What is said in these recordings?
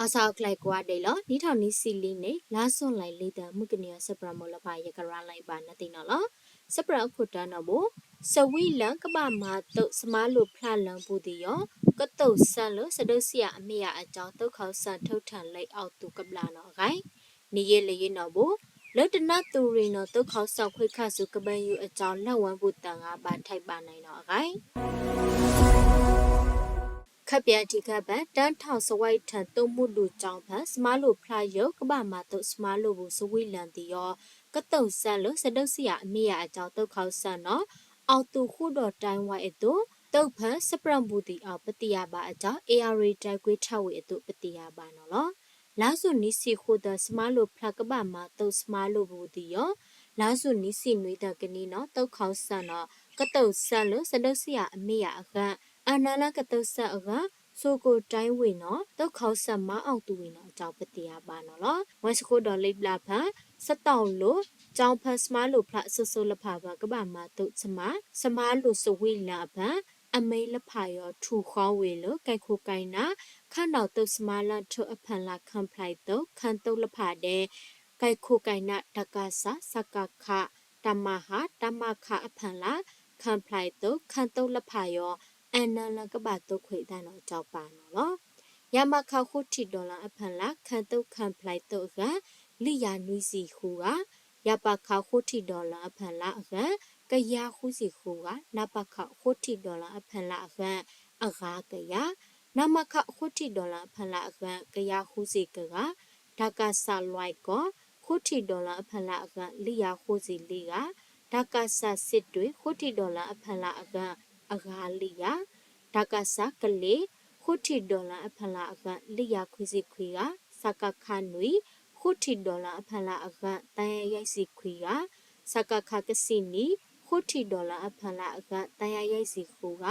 Asa klai kwa de lo ni thao ni si li ne la son lai le ta mu kniya sapra mo la ba ya kara lai ba na tin no lo sapra khu ta no bo sawi lan ka ba ma to sama lo phla lan bu ti yo ka to san lo sa do sia a me ya a jaw to khaw san thau than lai aw tu ka bla no gai ni ye le ye no bo lo ta na tu ri no to khaw sa khoi kha su ka ban yu a jaw la wan bu ta nga ba thai ba nai no gaiခပ်ပြတိကပတန်းထောင်စဝိုက်ထန်တုံမှုလူကြောင့်ဖစမားလိုဖလာယောကဘာမာတုစမားလိုဘူးစဝိလန်တီယောကတုံဆန်လို့စတုတ်စီယအမေရအကြောင်းတုတ်ခေါဆန်နော်အောက်တူခုတော်တိုင်းဝိုက်အတူတုတ်ဖန်စပရံဘူးတီအောင်ပတိယပါအကြောင်း AR တိုက်ကွေးထဝေအတူပတိယပါနော်လောလာဆုနီစီခုဒစမားလိုဖလာကဘာမာတုစမားလိုဘူးတီယောလာဆုနီစီနွေတကနီနော်တုတ်ခေါဆန်နော်ကတုံဆန်လို့စတုတ်စီယအမေရအခန့်အနာလကတုတ်ဆန်အခန့်ဆိုကိုတိုင်းဝေနော်တောက်ခေါဆက်မအောင်တူဝေနော်အကြောင်းပတိယပါနော်လောဝက်စကိုဒေါ်လိပ်လာဖန်စတောင်းလို့ကြောင်းဖန်စမားလို့ဖလာဆဆလဖာပါကဘာမတုတ်စမားလို့စဝေလာဖန်အမေလဖာရောထူခေါဝေလို့ကြိုက်ခိုကိုင်းနာခန့်တော်တုတ်စမားလာထုအဖန်လာခံဖလိုက်တော့ခန့်တုတ်လဖာတဲ့ကြိုက်ခိုကိုင်းနာတက္ကဆာစကခတမဟာတမခအဖန်လာခံဖလိုက်တော့ခန့်တုတ်လဖာရောအန်နလကဘာတုခွေတန်တော့ကြောက်ပါနော်လောယမခခုတီဒေါ်လာအဖန်လာခန်တုတ်ခံဖလိုက်တော့ကလီယာနွီစီခူကယပခခုတီဒေါ်လာအဖန်လာအခန့်ကရခုစီခူကနပခခုတီဒေါ်လာအဖန်လာအခန့်အဂါကရနမခခုတီဒေါ်လာအဖန်လာအခန့်ကရခုစီကကဒါကဆာလွိုက်ကောခုတီဒေါ်လာအဖန်လာအခန့်လီယာခုစီလီကဒါကဆာစစ်တွေခုတီဒေါ်လာအဖန်လာအခန့်အဂါလီယာဒါကဆာကလေးခုတီဒေါ်လာအဖလာအခန့်လီယာခွေစီခွေကစကခနွေခုတီဒေါ်လာအဖလာအခန့်တန်ရရိုက်စီခွေကစကခကစီနီခုတီဒေါ်လာအဖလာအခန့်တန်ရရိုက်စီခူက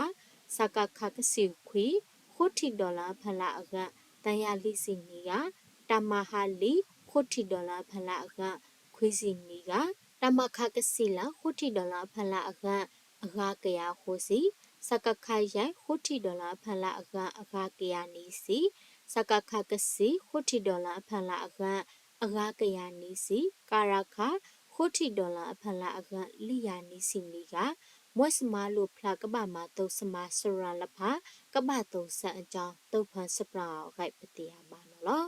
စကခကစီခွေခုတီဒေါ်လာအဖလာအခန့်တန်ရလိစီနီကတမဟာလီခုတီဒေါ်လာအဖလာအခန့်ခွေစီနီကတမခကစီလာခုတီဒေါ်လာအဖလာအခန့်အဂါကရခိုစီစကခရိုင်ခုတီဒေါ်လာဖန်လာအခန့်အခါကရနီစီစကခကစီခုတီဒေါ်လာဖန်လာအခန့်အခါကရနီစီကာရခခုတီဒေါ်လာဖန်လာအခန့်လီယာနီစီနီကမွတ်စမာလိုဖလာကဘာမတုတ်စမာစရလဖာကဘာတုတ်ဆန်အကြောင်းတုတ်ဖန်စပရာဂိုက်ပတိယပါနော်လော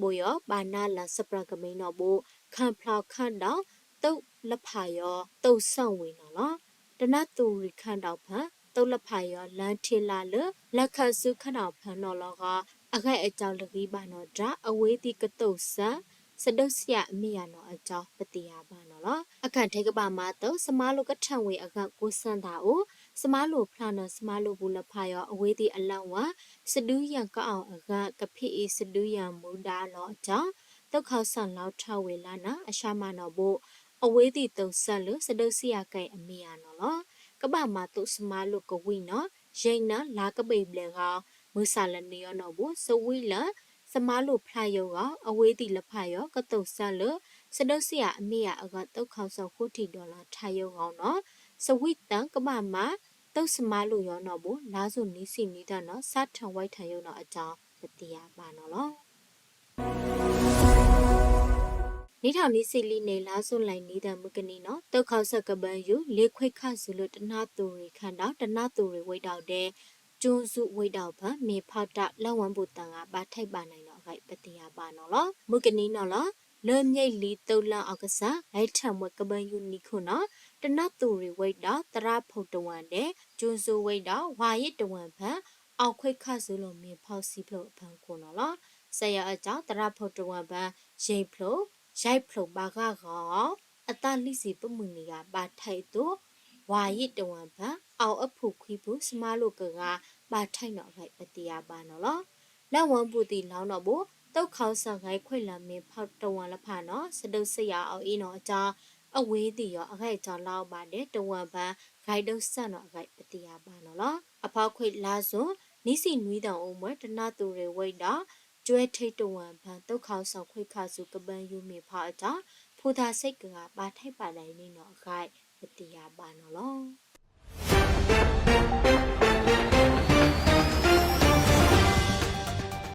ဘိုယောဘာနာလစပရာကမိန်တော့ဘိုခံဖလောက်ခန့်တော့တုတ်လဖာယောတုတ်ဆောင်ဝင်နော်လောတနတ်တူရခန့်တော့ဖန်တုတ်လဖာယောလန်ထေလာလလက်ခဆုခနောက်ဖန်တော်လောကအခိုက်အကြောင်းလကြီးပါနော်ဒါအဝေးတိကတုတ်ဆန်စဒုတ်ဆရာအမိရနော်အကြောင်းပတိယပါနော်လောအခန့်ထေကပါမတော့စမားလိုကထံဝေအခန့်ကိုစန်တာအိုစမားလိုဖလာနော်စမားလိုဘူးလဖာယောအဝေးတိအလောင်းဝစဒူးရန်ကအောင်အခန့်ကဖိအေစဒူးရန်မူဒါလောအကြောင်းတုတ်ခေါဆန်လောက်ထဝေလာနာအရှာမနော်ဘိုအဝေးတိတုတ်ဆန်လို့စဒုတ်ဆရာကဲအမိရနော်လောကဘာမတုစမာလုကဝိနော်ရိန်နာလာကပိပလေကမူဆာလနေရနော်ဘူးစဝိလစမာလုဖလာယောကအဝေးတိလဖယောကတုဆန်လစဒုစီယအမေယအကတုတ်ခေါဆောခုတီဒေါ်လာထယောကောင်နော်စဝိတန်ကဘာမတုတ်စမာလုယောနော်ဘူးလာစုနီစီနီတနော်စထံဝိုက်ထယောနော်အကြောင်းပတိယပါနော်လောနေထောင်နေစီလီနေလာစွန်လိုက်နေတဲ့မကနီနော်တုတ်ခေါဆက်ကပန်ယူလေခွိခဆူလို့တနာတူရီခန့်တော့တနာတူရီဝိတ်တော့တဲ့ကျွန်းစုဝိတ်တော့ဖမေဖောက်တာလက်ဝမ်းပူတန်ကပါထိုက်ပါနိုင်တော့ခိုက်ပတိယပါနော်လောမကနီနော်လောလွန်မြိတ်လီတုတ်လန်အောက်ကစားလိုက်ထံဝက်ကပန်ယူနီခုနော်တနာတူရီဝိတ်တော့တရဖုတ်တဝန်တဲ့ကျွန်းစုဝိတ်တော့ဝါရစ်တဝန်ဖန်အောက်ခွိခဆူလို့မေဖောက်စီဖလို့ဖန်ခုနော်လောဆရာအကြောင်းတရဖုတ်တဝန်ဖန်ရိတ်ဖလို့ရိုက်ဖလုဘာကကအတလိစီပမှုနီကပါထိုက်တော့ဝါရစ်တဝန်ဖန်အောင်အဖုခွေးဘူးစမားလို့ကပါထိုက်တော့ခိုက်ပတိယပါနော်လောလက်ဝံပူတီလောင်းတော့ဘူးတုတ်ခေါဆောက်ခိုက်ခွေလာမင်းဖောက်တဝန်လဖာနော်စတုဆရာအောင်အေးနော်အကြောင်းအဝေးတီရောအခိုက်ကြောင့်လောက်ပါတယ်တဝန်ဖန်ဂိုက်တုတ်ဆက်တော့အခိုက်ပတိယပါနော်လောအဖောက်ခွေလာစွန်နီးစီနွီးတောင်အောင်မတနာတူတွေဝိတ်တော့ကျွဲထိတ်တဝန်ဖန်တုတ်ခေါဆောက်ခွေခါစုကပန်ယူမီဖောက်အကြောင်းဖူသာစိတ်ကပါထိုက်ပါနိုင်နေနော်အခိုက်ပတိယပါနော်လော